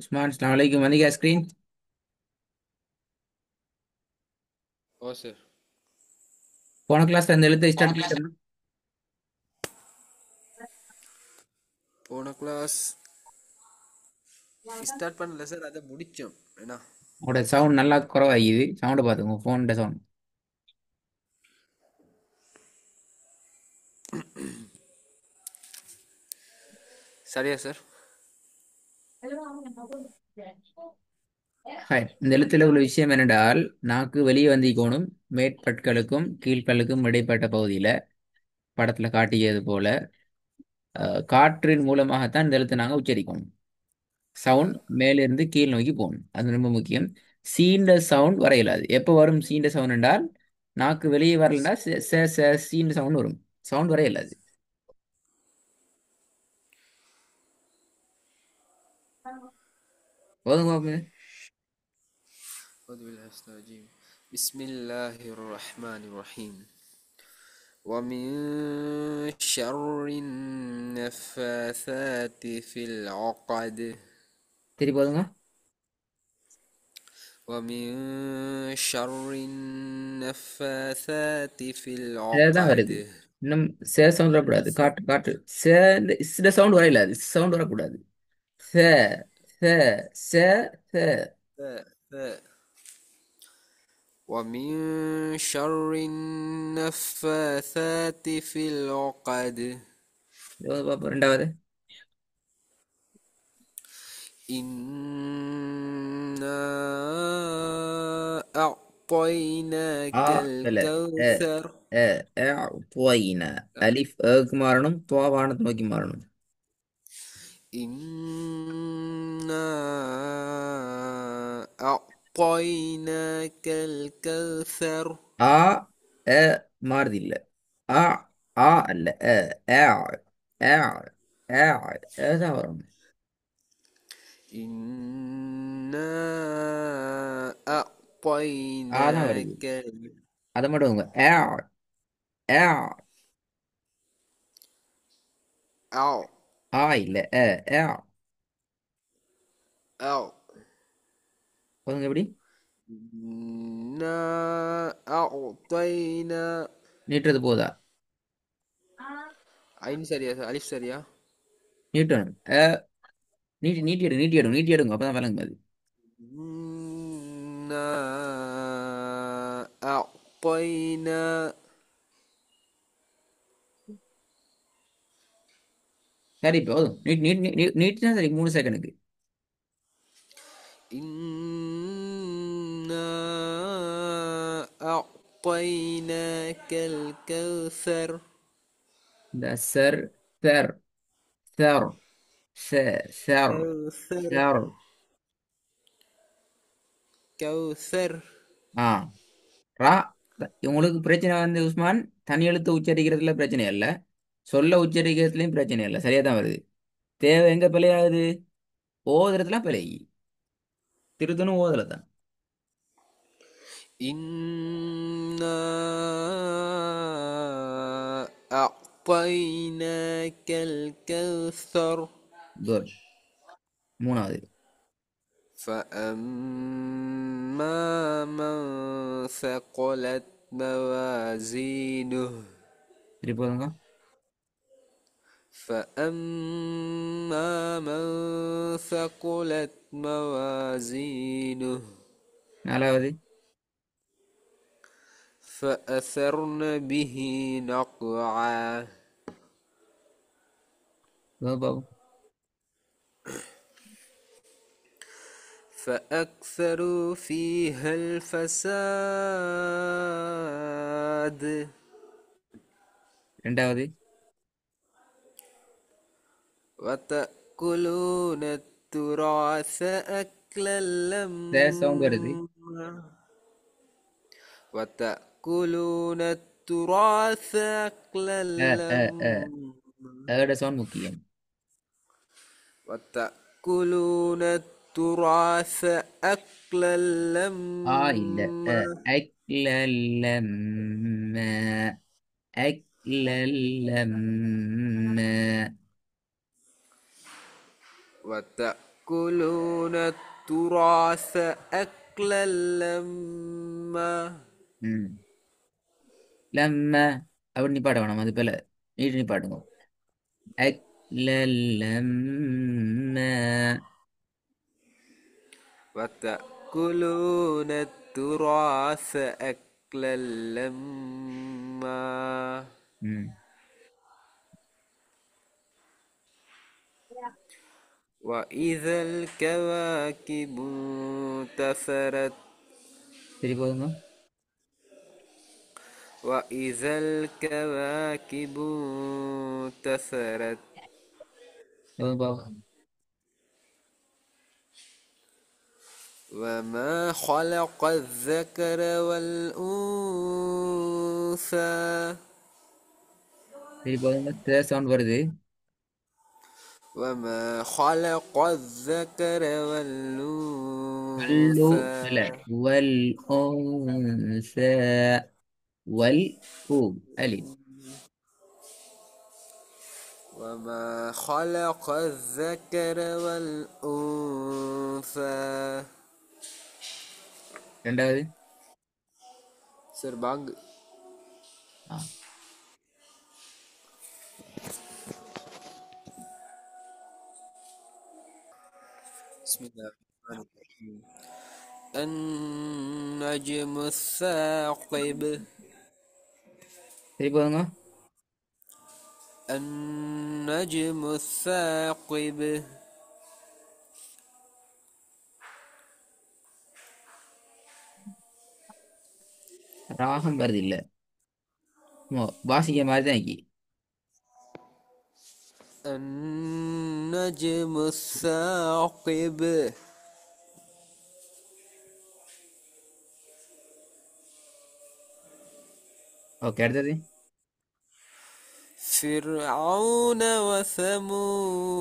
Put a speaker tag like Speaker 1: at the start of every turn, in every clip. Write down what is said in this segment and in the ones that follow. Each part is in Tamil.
Speaker 1: உஸ்மான், அஸ்ஸலாமு அலைக்கும். வந்தீங்க ஸ்க்ரீன்?
Speaker 2: ஓ சார்.
Speaker 1: போன கிளாஸ்ல இந்த எழுத்தை ஸ்டார்ட் பண்ணிட்டோம்.
Speaker 2: போன கிளாஸ் ஸ்டார்ட் பண்ணல சார், அதை முடிச்சோம். என்ன?
Speaker 1: உங்களோட சவுண்ட் நல்லா குறவாகிது. சவுண்டை பார்த்துங்க, ஃபோனோட சவுண்ட்.
Speaker 2: சரியா சார்?
Speaker 1: ஹாய். இந்த எழுத்துல உள்ள விஷயம் என்னென்றால், நாக்கு வெளியே வந்திக்கோணும். மேற்பற்களுக்கும் கீழ்ப்பல்லுக்கும் இடைப்பட்ட பகுதியில் படத்தில் காட்டியது போல காற்றின் மூலமாகத்தான் இந்த எழுத்தை நாங்கள் உச்சரிக்கணும். சவுண்ட் மேலிருந்து கீழ் நோக்கி போகணும். அது ரொம்ப முக்கியம். சீண்ட சவுண்ட் வர இயலாது. எப்போ வரும் சீண்ட சவுண்ட் என்றால், நாக்கு வெளியே வரலன்னா சீண்ட சவுண்ட் வரும். சவுண்ட் வர இயலாது. போதுங்க.
Speaker 2: أعوذ بالله من الشيطان الرجيم. بسم الله الرحمن الرحيم. ومن شر النفاثات في العقد.
Speaker 1: சரி, போதுங்க.
Speaker 2: ومن شر النفاثات في
Speaker 1: தான் வருது.
Speaker 2: العقد.
Speaker 1: இன்னும் சவுண்ட் வரக்கூடாது. காட்டு காட்டு சில சவுண்ட் வர இயலாது. சவுண்ட் வரக்கூடாது. ச ச ச ச.
Speaker 2: ومن شر النفاثات في العقد.
Speaker 1: பாப்போம் ரெண்டாவது.
Speaker 2: إنا
Speaker 1: ஆ
Speaker 2: أعطيناك
Speaker 1: இல்ல. அ
Speaker 2: الكوثر.
Speaker 1: அ போயின. அலிஃப் ஏக்கு மாறணும். துவாவானத்தை நோக்கி மாறணும்.
Speaker 2: إنا أعطيناك الكوثر.
Speaker 1: ஆ அ மாறுது இல்ல. ஆ ஆ அல்ல. ஆ ஆ ஆ தான் வரும்.
Speaker 2: إنا
Speaker 1: தான் வருது.
Speaker 2: أعطيناك
Speaker 1: அதை மட்டும் உங்க ஆ ஆ
Speaker 2: أو
Speaker 1: இல்ல. ஆ
Speaker 2: أو
Speaker 1: போதுங்க. எப்படி
Speaker 2: إنا أعطينا.
Speaker 1: நீட்டுறது போதா?
Speaker 2: ஐன் சரியா சார்? அலிஃப் சரியா?
Speaker 1: நீட்டணும். நீட்டி எடுங்க. அப்பதான் விளங்கும் அது.
Speaker 2: إنا أعطينا.
Speaker 1: சரி, போதும். நீட் தான் சரி. 3 செகண்டுக்கு.
Speaker 2: إنا أعطيناك الكوثر.
Speaker 1: இந்த சர் சர் சர்
Speaker 2: كوثر
Speaker 1: சர்.
Speaker 2: كوثر.
Speaker 1: ஆ ரா. உங்களுக்கு பிரச்சனை வந்து உஸ்மான், தனி எழுத்து உச்சரிக்கிறதுல பிரச்சனை இல்லை. சொல்ல உச்சரிக்கிறதுலயும் பிரச்சனை இல்லை. சரியா தான் வருது. தேவை எங்க பிழையாகுது? ஓதுறதுல பிழை. திருத்தணும் ஓதுல தான்.
Speaker 2: إنا أعطيناك الكوثر.
Speaker 1: குட். மூணாவது.
Speaker 2: فأما من ثقلت موازينه.
Speaker 1: சரி, போதுங்க.
Speaker 2: فأما من ثقلت موازينه.
Speaker 1: நாலாவது.
Speaker 2: فأثرن به نقعا.
Speaker 1: பாபு.
Speaker 2: فأكثروا فيها الفساد.
Speaker 1: ரெண்டாவது.
Speaker 2: وتأكلون التراث أكلا
Speaker 1: சவுண்ட் வருது.
Speaker 2: لما وتأكلون التراث أكلا
Speaker 1: அ அ அ
Speaker 2: لما
Speaker 1: ஏட சவுண்ட் முக்கியம்.
Speaker 2: وتأكلون التراث أكلا
Speaker 1: இல்ல. அ
Speaker 2: لما
Speaker 1: அக்லல்லம்ம அக்லல்லம்ம.
Speaker 2: وتأكلون التراث أكلا لما
Speaker 1: ம். லம்ம அப்படி நிப்பாட்ட வேணாம், அது போல நீட்டு நிப்பாட்டுங்க. அக்லல்லம்ம.
Speaker 2: وتأكلون التراث أكلا لما
Speaker 1: ம்.
Speaker 2: وإذا الكواكب انتثرت
Speaker 1: சரி போதுங்க.
Speaker 2: وإذا الكواكب انتثرت
Speaker 1: போதும் பாவம்.
Speaker 2: وما خلق الذكر والأنثى
Speaker 1: சரி போதுங்க. சவுண்ட் வருது.
Speaker 2: وما خلق الذكر
Speaker 1: வல்லு
Speaker 2: والأنثى
Speaker 1: இல்ல. வல் உன்ச வல் உ அலிஃப்.
Speaker 2: وما خلق الذكر والأنثى
Speaker 1: ரெண்டாவது.
Speaker 2: سربانج
Speaker 1: ஆ.
Speaker 2: بسم الله الرحمن الرحيم النجم الثاقب
Speaker 1: சரி போதுங்க.
Speaker 2: النجم الثاقب
Speaker 1: ராகம் வருது இல்ல. வாசிக்க மாதிரி தான் இன்னைக்கு.
Speaker 2: النجم الثاقب
Speaker 1: ஓகே, அடுத்தது.
Speaker 2: فرعون وثمود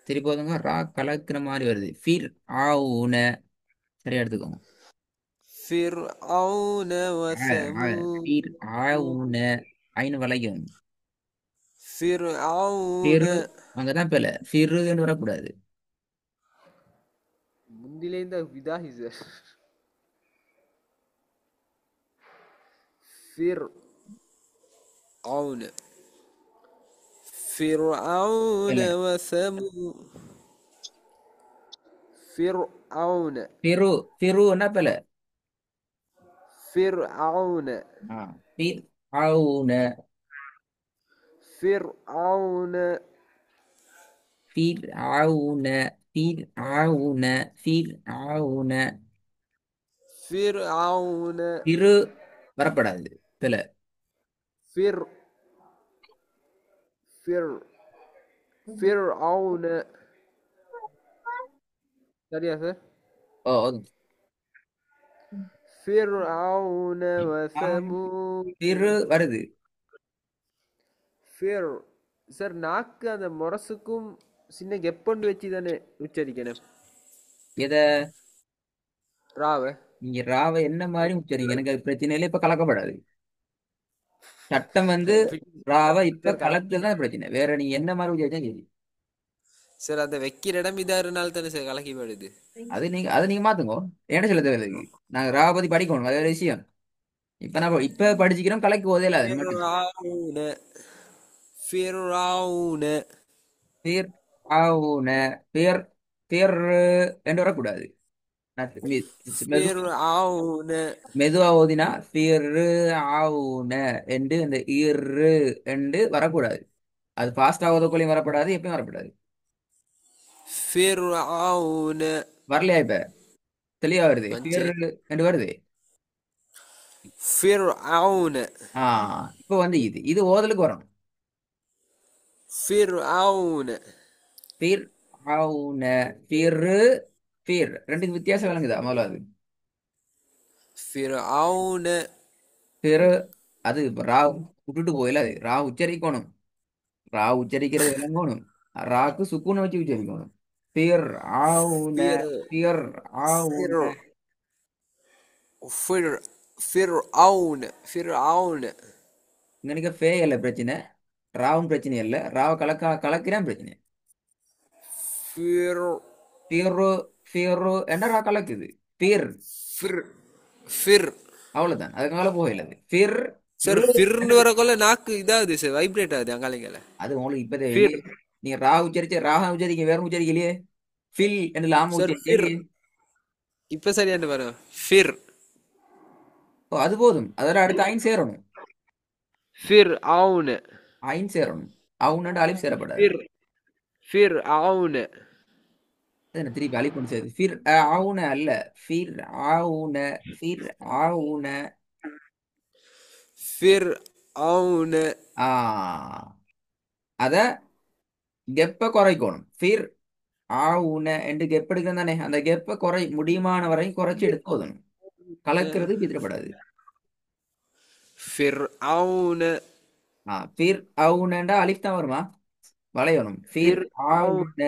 Speaker 1: சரி போதுங்க. ரா கலக்கிற மாதிரி வருது. ஃபிர் ஆவுன. சரியா எடுத்துக்கோங்க.
Speaker 2: فرعون
Speaker 1: ஃபிர்
Speaker 2: وثمود
Speaker 1: ஆவுன. ஐன்னு வளைக்கும்.
Speaker 2: فرعون
Speaker 1: ஃபிரு அங்கதான் பிள்ளை. ஃபிருன்னு வரக்கூடாது.
Speaker 2: ಮುಂದಿಲೆಯಿಂದ ವಿದಾಹಿ ಸರ್ فرعون فرعون
Speaker 1: பிள்ளை.
Speaker 2: وثمود فرعون
Speaker 1: ஃபிரு ஃபிருன்னா பிள்ளை.
Speaker 2: فرعون
Speaker 1: ஆ. ஃபிர் ஆவுன.
Speaker 2: فرعون
Speaker 1: ஃபிர் ஆவுன. ஃபிர் ஆவுன. ஃபிர் ஆவுன.
Speaker 2: فرعون
Speaker 1: ஃபிரு வரப்படாது பிள்ளை.
Speaker 2: فر فر فرعون சரியா சார்
Speaker 1: ஓ.
Speaker 2: فرعون
Speaker 1: ஃபிரு
Speaker 2: وثمود
Speaker 1: வருது.
Speaker 2: ஃபிர் சார் நாக்கு அந்த முரசுக்கும் சின்ன கெப்பொண்டு வச்சு தானே உச்சரிக்கணும்
Speaker 1: எதை
Speaker 2: ராவ
Speaker 1: நீங்க ராவை என்ன மாதிரி உச்சரிங்க, எனக்கு அது பிரச்சனை இல்லை. இப்ப கலக்கப்படாது. சட்டம் ராவை இப்ப
Speaker 2: சார்
Speaker 1: கலக்குதான் பிரச்சனை. வேற நீங்க என்ன மாதிரி உச்சரிச்சா சரி.
Speaker 2: சார் அந்த வைக்கிற இடம் இதா இருந்தாலும் தானே சார் கலக்கி போயிடுது
Speaker 1: அதை நீங்க மாத்துங்க. என்ன சொல்ல தேவையில்லை. நாங்க ராவை பத்தி படிக்கணும், அது வேற விஷயம். இப்ப படிச்சுக்கிறோம், கலக்கு போதே இல்லாத மட்டும்.
Speaker 2: فرعون فرعون
Speaker 1: பேர் ஆவுன. பேர் பேர் என்று வரக்கூடாது. நான்
Speaker 2: فرعون
Speaker 1: மெதுவா ஓதினா பிறு ஆவுன என்று இந்த இரு என்று வரக்கூடாது. அது ஃபாஸ்டா ஓதக்குள்ளேயும் வரக்கூடாது, எப்பயும் வரக்கூடாது.
Speaker 2: فرعون
Speaker 1: வரலையா இப்ப? தெளிவா வருது.
Speaker 2: மஞ்சள்
Speaker 1: பிறு என்று வருது.
Speaker 2: فرعون.
Speaker 1: ஆ இப்போ வந்து இது ஓதலுக்கு வரணும்.
Speaker 2: فرعون.
Speaker 1: ஃபிர் அவுன ஃபிரு ஃபிர் ரெண்டுக்கு வித்தியாசம் விளங்குதா முதல்ல அது.
Speaker 2: فرعون.
Speaker 1: ஃபிரு அது ரா விட்டுட்டு போயில அது ரா உச்சரிக்கணும். ரா உச்சரிக்கிறது விளங்கணும். ராக்கு சுக்குனை வச்சு உச்சரிக்கணும். ஃபிர் ஆவுன
Speaker 2: فر
Speaker 1: ஃபிர் ஆவுன.
Speaker 2: فر فر فرعون. فرعون.
Speaker 1: இங்க ஃபே இல்ல பிரச்சனை. ராவும் பிரச்சனை இல்லை. ராவை கலக்கிறான் பிரச்சனை.
Speaker 2: فر
Speaker 1: ஃபிரு ஃபிரு என்ன ரா கலக்குது. ஃபிர்
Speaker 2: فر فر
Speaker 1: அவ்வளவுதான். அதுக்கு மேல போகல அது. ஃபிர்
Speaker 2: சார் ஃபிர்னு வரக்குள்ள நாக்கு இதாகுது சார், வைப்ரேட் ஆகுது அங்காளிங்கள.
Speaker 1: அது உங்களுக்கு இப்பதே
Speaker 2: ஃபிர்.
Speaker 1: நீங்க ரா உச்சரிச்சு ராக உச்சரிக்க வேற உச்சரிக்கலையே. ஃபில் என்று லாம
Speaker 2: சார் ஃபிர்.
Speaker 1: உச்சரிக்கலையே.
Speaker 2: இப்ப சரியாண்டு பாருங்க. ஃபிர்.
Speaker 1: ஓ, அது போதும். அதோட அடுத்து ஐன் சேரணும்.
Speaker 2: ஃபிர் ஆவுன்.
Speaker 1: ஐன் சேரணும். அவுன்னு அலிப் சேரப்படாது.
Speaker 2: ஃபிர் ஃபிர் ஆவுன்.
Speaker 1: அது என்ன திருப்பி அலிப் ஒன்று சேருது. ஃபிர் ஆவுன அல்ல. ஃபிர் ஆவுன ஃபிர் ஆவுன.
Speaker 2: ஃபிர் ஆவுன்.
Speaker 1: ஆ அத கெப்ப குறைக்கணும். ஃபிர் ஆவுன என்று கெப் எடுக்கணும் தானே. அந்த கெப்ப குறை முடியுமான வரை குறைச்சி எடுத்து போதணும். கலக்கிறது பித்திரப்படாது.
Speaker 2: ஃபிர் ஆவுன்.
Speaker 1: ஃபிர் அவுனண்டா அலிஃப் தான் வருமா. வளையணும். ஃபிர்
Speaker 2: ஃபிர் ஆவுன்.
Speaker 1: ஆவுன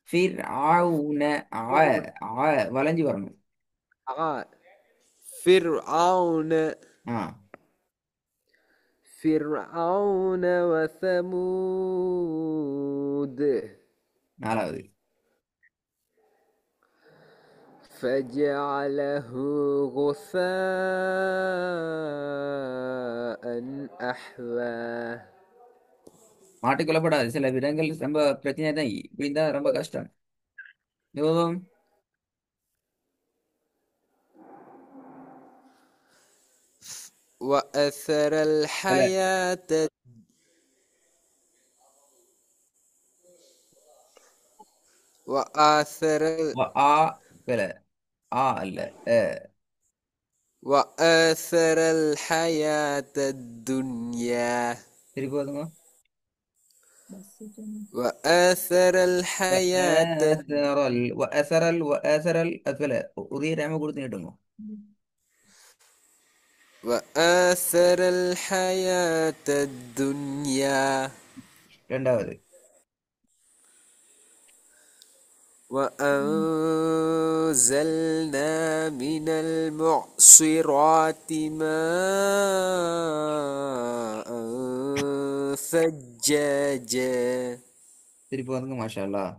Speaker 1: ஃபிர் ஆவுன. ஆ ஆ வளைஞ்சு வரணும்.
Speaker 2: ஆ ஃபிர் ஆவுன்.
Speaker 1: ஆ
Speaker 2: فرعون وثمود
Speaker 1: நாலாவது.
Speaker 2: فجعله غثاء أحوى.
Speaker 1: மாட்டிக்கொள்ளப்படாது. சில விதங்கள் ரொம்ப பிரச்சனை தான். இப்படி தான் ரொம்ப கஷ்டம். யோகம்
Speaker 2: وأثر
Speaker 1: அல்ல.
Speaker 2: الحياة. وآثر
Speaker 1: ஆ வேல ஆ அல்ல.
Speaker 2: وآثر الحياة الدنيا.
Speaker 1: திருப்பி போதுங்க.
Speaker 2: وآثر الحياة
Speaker 1: وأثر الأثل உரிய ரேம கொடுத்து நீட்டுங்க.
Speaker 2: وآثر الحياة الدنيا.
Speaker 1: ரெண்டாவது.
Speaker 2: وأنزلنا من المعصرات ماء ثجاجا.
Speaker 1: திருப்பி வந்துங்க. மாஷா அல்லாஹ்.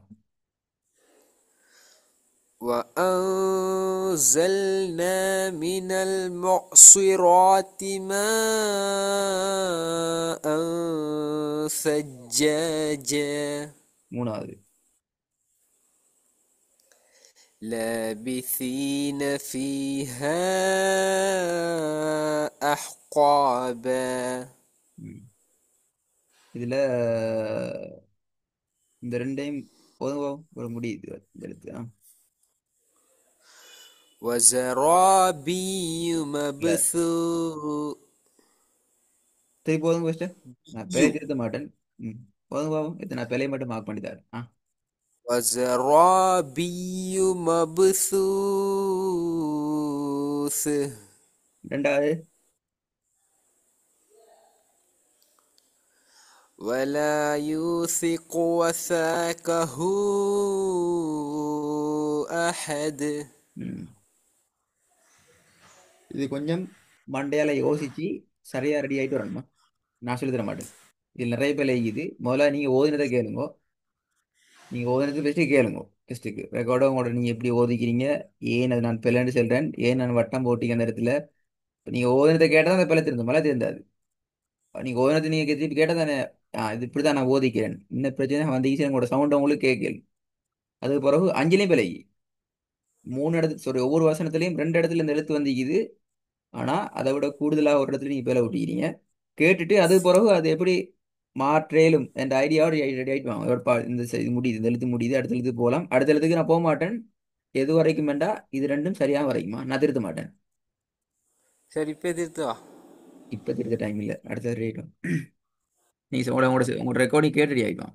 Speaker 2: وأنزلنا من المعصرات ماء ثجاجا.
Speaker 1: மூணாவது.
Speaker 2: لابثين فيها أحقابا.
Speaker 1: ம். இதுல இந்த ரெண்டையும் போதும். ஒரு முடியுது இந்த இடத்து.
Speaker 2: وزرابي
Speaker 1: இல்ல
Speaker 2: مبثوث.
Speaker 1: திருப்பி போதுங்க ஃபர்ஸ்ட். நான் பிழை திருத்த மாட்டேன். ம் போதும் பாவம். இது நான் பிழையை மட்டும் மார்க் பண்ணி தரேன்.
Speaker 2: وزرابي مبثوث.
Speaker 1: ரெண்டாவது.
Speaker 2: ولا يوثق وثاقه أحد.
Speaker 1: ம் இது கொஞ்சம் மண்டையால யோசிச்சு சரியா ரெடி ஆயிட்டு வரணுமா. நான் சொல்லி தர மாட்டேன். இதில் நிறைய பேர் இது. முதல்ல நீங்க ஓதினதை கேளுங்க. நீங்க ஓதினதை ஃபஸ்ட்டு கேளுங்க. டெஸ்ட்டுக்கு ரெக்கார்டோ உங்களோட நீங்க எப்படி ஓதிக்கிறீங்க. ஏன் அது நான் பிள்ளைன்னு சொல்றேன். ஏன் நான் வட்டம் போட்டீங்க அந்த இடத்துல. இப்ப நீங்க ஓதினதை கேட்டால் அந்த பிள்ளை திருந்த மழை திருந்தாது. நீங்க ஓதினத்தை நீங்க திருப்பி கேட்டால் தானே. இது இப்படிதான் நான் ஓதிக்கிறேன். இன்னும் பிரச்சனை வந்து ஈஸியாக உங்களோட சவுண்ட் உங்களுக்கு கேட்கல. அதுக்கு பிறகு அஞ்சிலையும் பிழை. மூணு இடத்துல சாரி ஒவ்வொரு வசனத்திலையும் ரெண்டு இடத்துல இந்த எழுத்து வந்திக்குது. ஆனா அதை விட கூடுதலா ஒரு இடத்துல நீங்க பேல விட்டுக்கிறீங்க. கேட்டுட்டு அது பிறகு அது எப்படி மாற்றேலும் என்ற ஐடியாவோட ரெடி ஆயிட்டு வாங்க. இந்த இது முடியுது. இந்த எழுத்து முடியுது. அடுத்த எழுத்து போகலாம். அடுத்த எழுத்துக்கு நான் போக மாட்டேன். எது வரைக்கும் வேண்டா இது ரெண்டும் சரியாக வரைக்குமா நான் திருத்த மாட்டேன்.
Speaker 2: சரி இப்போ திருத்துவா.
Speaker 1: இப்போ திருத்த டைம் இல்லை, அடுத்த ரேட்டும். நீங்கள் உங்களோட உங்களோட ரெக்கார்டிங் கேட்டுடி ஆகிப்போம்.